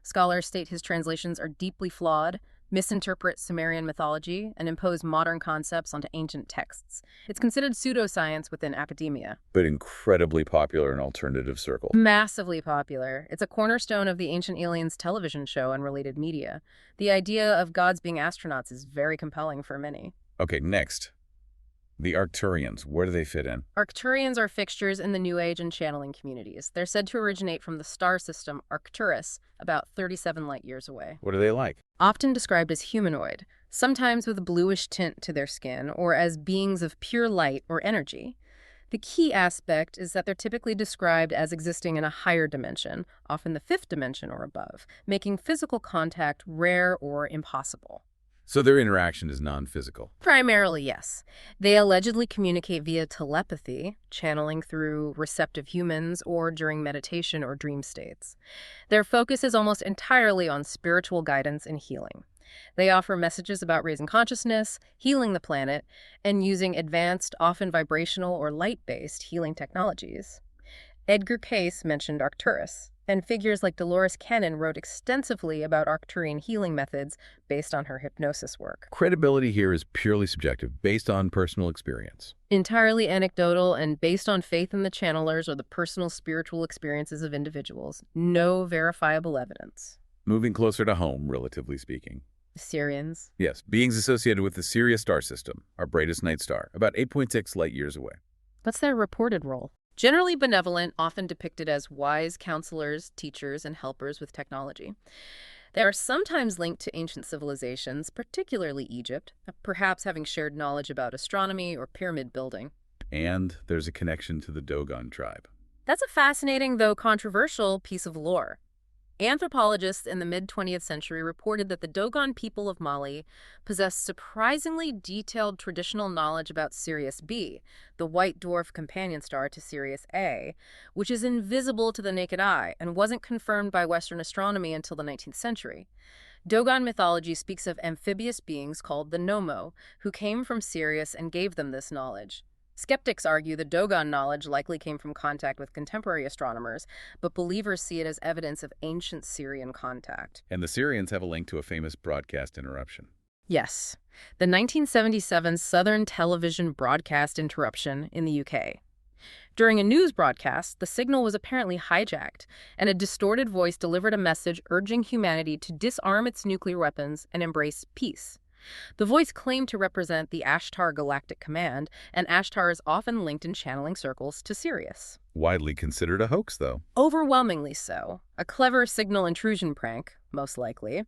Scholars state his translations are deeply flawed, misinterpret Sumerian mythology, and impose modern concepts onto ancient texts. It's considered pseudoscience within academia. But incredibly popular in alternative circles. Massively popular. It's a cornerstone of the Ancient Aliens television show and related media. The idea of gods being astronauts is very compelling for many. Okay, next. The Arcturians, where do they fit in? Arcturians are fixtures in the New Age and channeling communities. They're said to originate from the star system Arcturus, about 37 light-years away. What are they like? Often described as humanoid, sometimes with a bluish tint to their skin, or as beings of pure light or energy. The key aspect is that they're typically described as existing in a higher dimension, often the fifth dimension or above, making physical contact rare or impossible. So their interaction is non-physical. Primarily, yes. They allegedly communicate via telepathy, channeling through receptive humans, or during meditation or dream states. Their focus is almost entirely on spiritual guidance and healing. They offer messages about raising consciousness, healing the planet, and using advanced, often vibrational or light-based healing technologies. Edgar Cayce mentioned Arcturus, and figures like Dolores Cannon wrote extensively about Arcturian healing methods based on her hypnosis work. Credibility here is purely subjective, based on personal experience. Entirely anecdotal and based on faith in the channelers or the personal spiritual experiences of individuals. No verifiable evidence. Moving closer to home, relatively speaking. Syrians. Yes, beings associated with the Sirius star system, our brightest night star, about 8.6 light-years away. What's their reported role? Generally benevolent, often depicted as wise counselors, teachers, and helpers with technology. They are sometimes linked to ancient civilizations, particularly Egypt, perhaps having shared knowledge about astronomy or pyramid building. And there's a connection to the Dogon tribe. That's a fascinating, though controversial, piece of lore. Anthropologists in the mid-20th century reported that the Dogon people of Mali possessed surprisingly detailed traditional knowledge about Sirius B, the white dwarf companion star to Sirius A, which is invisible to the naked eye and wasn't confirmed by Western astronomy until the 19th century. Dogon mythology speaks of amphibious beings called the Nomo, who came from Sirius and gave them this knowledge. Skeptics argue the Dogon knowledge likely came from contact with contemporary astronomers, but believers see it as evidence of ancient Syrian contact. And the Syrians have a link to a famous broadcast interruption. Yes, the 1977 Southern Television broadcast interruption in the UK. During a news broadcast, the signal was apparently hijacked, and a distorted voice delivered a message urging humanity to disarm its nuclear weapons and embrace peace. The voice claimed to represent the Ashtar Galactic Command, and Ashtar is often linked in channeling circles to Sirius. Widely considered a hoax, though. Overwhelmingly so. A clever signal intrusion prank, most likely.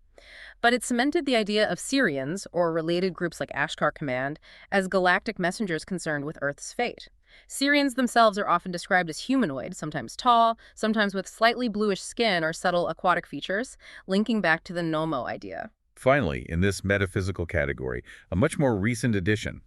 But it cemented the idea of Syrians, or related groups like Ashtar Command, as galactic messengers concerned with Earth's fate. Syrians themselves are often described as humanoid, sometimes tall, sometimes with slightly bluish skin or subtle aquatic features, linking back to the Nomo idea. Finally, in this metaphysical category, a much more recent addition,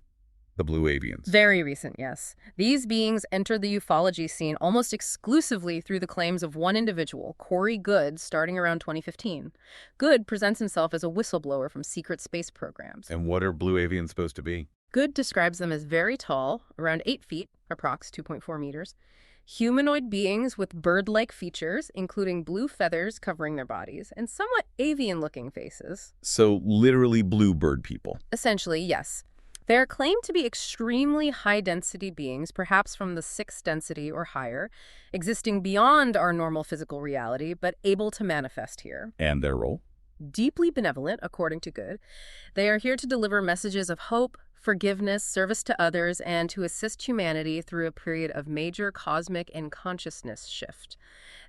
the Blue Avians. Very recent, yes. These beings entered the ufology scene almost exclusively through the claims of one individual, Corey Goode, starting around 2015. Goode presents himself as a whistleblower from secret space programs. And what are Blue Avians supposed to be? Goode describes them as very tall, around 8 feet, approx. 2.4 meters, humanoid beings with bird-like features, including blue feathers covering their bodies, and somewhat avian-looking faces. So literally blue bird people. Essentially, yes. They are claimed to be extremely high-density beings, perhaps from the 6th density or higher, existing beyond our normal physical reality, but able to manifest here. And their role? Deeply benevolent, according to Goode. They are here to deliver messages of hope, forgiveness, service to others, and to assist humanity through a period of major cosmic and consciousness shift.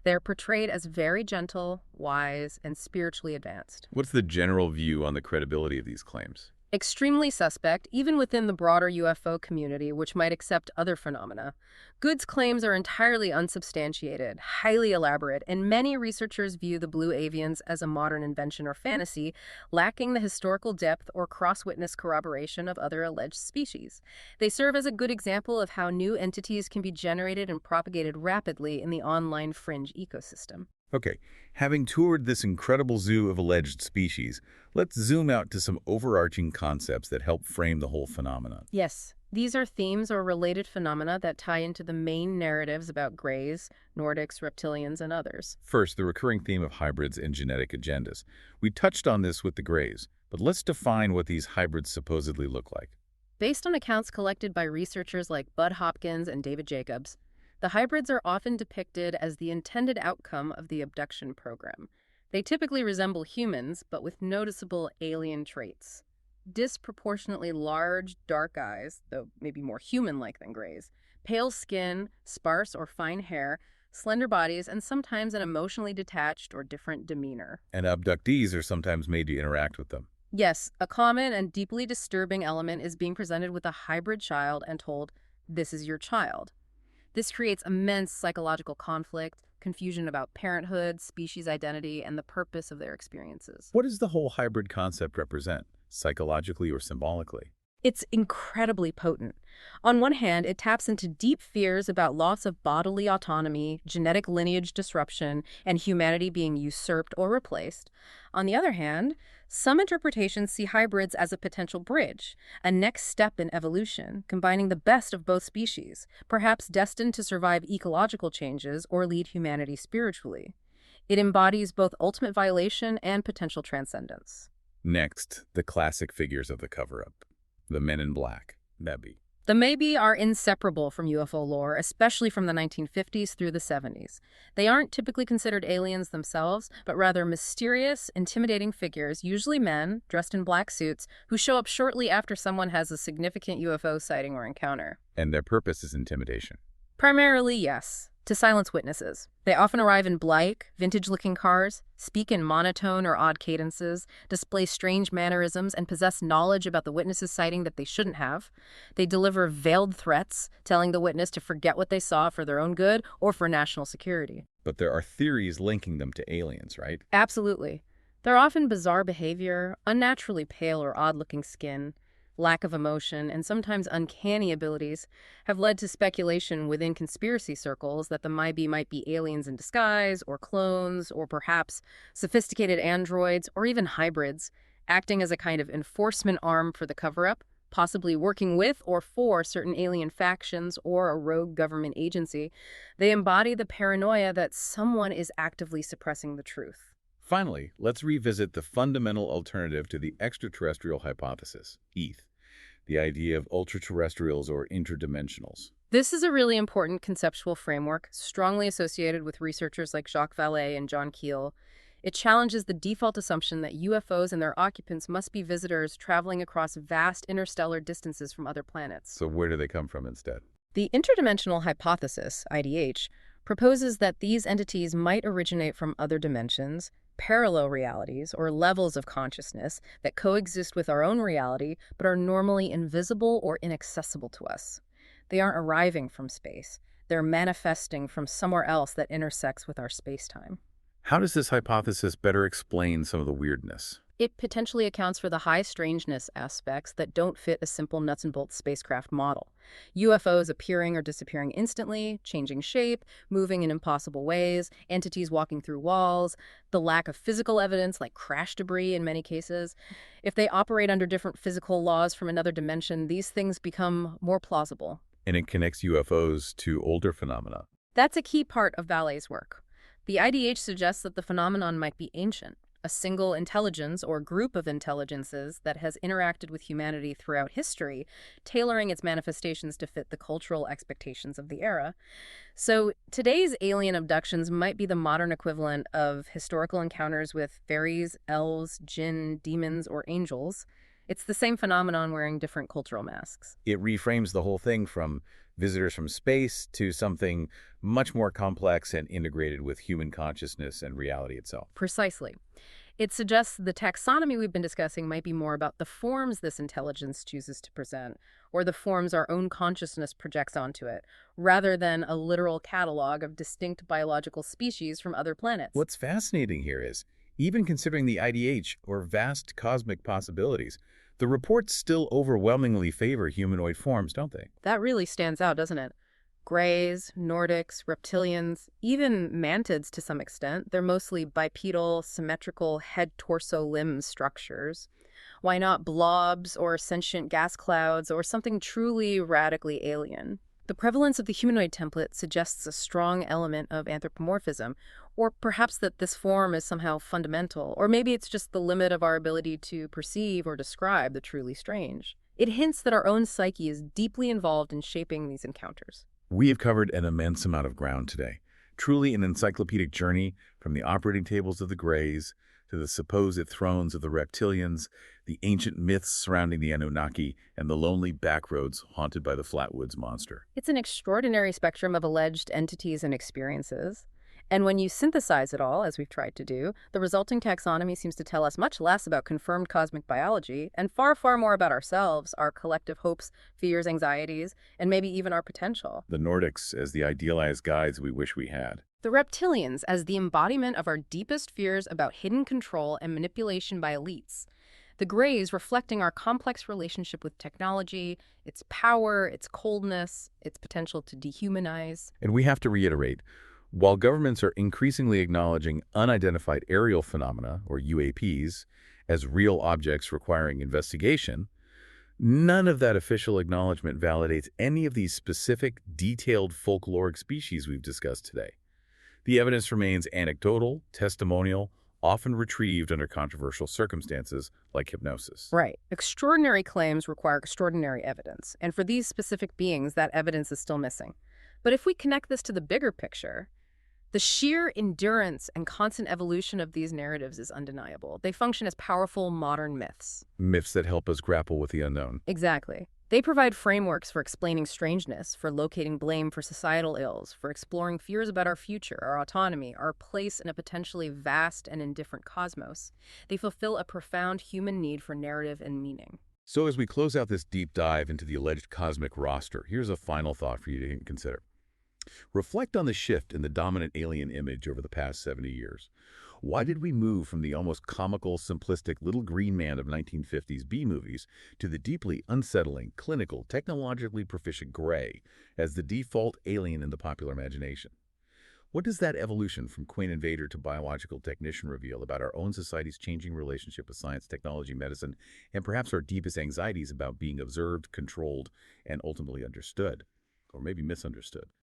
They're portrayed as very gentle, wise, and spiritually advanced. What's the general view on the credibility of these claims? Extremely suspect, even within the broader UFO community, which might accept other phenomena. Goode's claims are entirely unsubstantiated, highly elaborate, and many researchers view the Blue Avians as a modern invention or fantasy, lacking the historical depth or cross-witness corroboration of other alleged species. They serve as a good example of how new entities can be generated and propagated rapidly in the online fringe ecosystem. Okay, having toured this incredible zoo of alleged species, let's zoom out to some overarching concepts that help frame the whole phenomenon. Yes, these are themes or related phenomena that tie into the main narratives about Greys, Nordics, Reptilians, and others. First, the recurring theme of hybrids and genetic agendas. We touched on this with the Greys, but let's define what these hybrids supposedly look like. Based on accounts collected by researchers like Bud Hopkins and David Jacobs, the hybrids are often depicted as the intended outcome of the abduction program. They typically resemble humans, but with noticeable alien traits. Disproportionately large, dark eyes, though maybe more human-like than Greys, pale skin, sparse or fine hair, slender bodies, and sometimes an emotionally detached or different demeanor. And abductees are sometimes made to interact with them. Yes, a common and deeply disturbing element is being presented with a hybrid child and told, "This is your child." This creates immense psychological conflict, confusion about parenthood, species identity, and the purpose of their experiences. What does the whole hybrid concept represent, psychologically or symbolically? It's incredibly potent. On one hand, it taps into deep fears about loss of bodily autonomy, genetic lineage disruption, and humanity being usurped or replaced. On the other hand, some interpretations see hybrids as a potential bridge, a next step in evolution, combining the best of both species, perhaps destined to survive ecological changes or lead humanity spiritually. It embodies both ultimate violation and potential transcendence. Next, the classic figures of the cover-up. The men in black, maybe. The maybe are inseparable from UFO lore, especially from the 1950s through the 70s. They aren't typically considered aliens themselves, but rather mysterious, intimidating figures, usually men, dressed in black suits, who show up shortly after someone has a significant UFO sighting or encounter. And their purpose is intimidation. Primarily, yes, to silence witnesses. They often arrive in blike, vintage-looking cars, speak in monotone or odd cadences, display strange mannerisms, and possess knowledge about the witness's sighting that they shouldn't have. They deliver veiled threats, telling the witness to forget what they saw for their own good or for national security. But there are theories linking them to aliens, right? Absolutely. They're often bizarre behavior, unnaturally pale or odd-looking skin, lack of emotion, and sometimes uncanny abilities have led to speculation within conspiracy circles that the maybe might be aliens in disguise, or clones, or perhaps sophisticated androids, or even hybrids, acting as a kind of enforcement arm for the cover-up, possibly working with or for certain alien factions or a rogue government agency. They embody the paranoia that someone is actively suppressing the truth. Finally, let's revisit the fundamental alternative to the extraterrestrial hypothesis, ETH, the idea of ultraterrestrials or interdimensionals. This is a really important conceptual framework, strongly associated with researchers like Jacques Vallée and John Keel. It challenges the default assumption that UFOs and their occupants must be visitors traveling across vast interstellar distances from other planets. So where do they come from instead? The interdimensional hypothesis, IDH, proposes that these entities might originate from other dimensions, parallel realities, or levels of consciousness that coexist with our own reality but are normally invisible or inaccessible to us. They aren't arriving from space. They're manifesting from somewhere else that intersects with our space-time. How does this hypothesis better explain some of the weirdness? It potentially accounts for the high strangeness aspects that don't fit a simple nuts and bolts spacecraft model. UFOs appearing or disappearing instantly, changing shape, moving in impossible ways, entities walking through walls, the lack of physical evidence like crash debris in many cases. If they operate under different physical laws from another dimension, these things become more plausible. And it connects UFOs to older phenomena. That's a key part of Vallée's work. The IDH suggests that the phenomenon might be ancient, a single intelligence or group of intelligences that has interacted with humanity throughout history, tailoring its manifestations to fit the cultural expectations of the era. So today's alien abductions might be the modern equivalent of historical encounters with fairies, elves, jinn, demons, or angels. It's the same phenomenon wearing different cultural masks. It reframes the whole thing from visitors from space to something much more complex and integrated with human consciousness and reality itself. Precisely. It suggests the taxonomy we've been discussing might be more about the forms this intelligence chooses to present, or the forms our own consciousness projects onto it, rather than a literal catalog of distinct biological species from other planets. What's fascinating here is, even considering the IDH, or vast cosmic possibilities, the reports still overwhelmingly favor humanoid forms, don't they? That really stands out, doesn't it? Greys, Nordics, Reptilians, even mantids to some extent. They're mostly bipedal, symmetrical head-torso-limb structures. Why not blobs or sentient gas clouds or something truly radically alien? The prevalence of the humanoid template suggests a strong element of anthropomorphism, or perhaps that this form is somehow fundamental, or maybe it's just the limit of our ability to perceive or describe the truly strange. It hints that our own psyche is deeply involved in shaping these encounters. We have covered an immense amount of ground today. Truly an encyclopedic journey from the operating tables of the Greys to the supposed thrones of the Reptilians, the ancient myths surrounding the Anunnaki, and the lonely backroads haunted by the Flatwoods Monster. It's an extraordinary spectrum of alleged entities and experiences. And when you synthesize it all, as we've tried to do, the resulting taxonomy seems to tell us much less about confirmed cosmic biology and far, far more about ourselves, our collective hopes, fears, anxieties, and maybe even our potential. The Nordics as the idealized guides we wish we had. The Reptilians as the embodiment of our deepest fears about hidden control and manipulation by elites. The Greys reflecting our complex relationship with technology, its power, its coldness, its potential to dehumanize. And we have to reiterate, while governments are increasingly acknowledging unidentified aerial phenomena, or UAPs, as real objects requiring investigation, none of that official acknowledgement validates any of these specific, detailed folkloric species we've discussed today. The evidence remains anecdotal, testimonial, often retrieved under controversial circumstances like hypnosis. Right. Extraordinary claims require extraordinary evidence, and for these specific beings, that evidence is still missing. But if we connect this to the bigger picture, the sheer endurance and constant evolution of these narratives is undeniable. They function as powerful modern myths. Myths that help us grapple with the unknown. Exactly. They provide frameworks for explaining strangeness, for locating blame for societal ills, for exploring fears about our future, our autonomy, our place in a potentially vast and indifferent cosmos. They fulfill a profound human need for narrative and meaning. So as we close out this deep dive into the alleged cosmic roster, here's a final thought for you to consider. Reflect on the shift in the dominant alien image over the past 70 years. Why did we move from the almost comical, simplistic little green man of 1950s B-movies to the deeply unsettling, clinical, technologically proficient gray as the default alien in the popular imagination? What does that evolution from quaint invader to biological technician reveal about our own society's changing relationship with science, technology, medicine, and perhaps our deepest anxieties about being observed, controlled, and ultimately understood, or maybe misunderstood?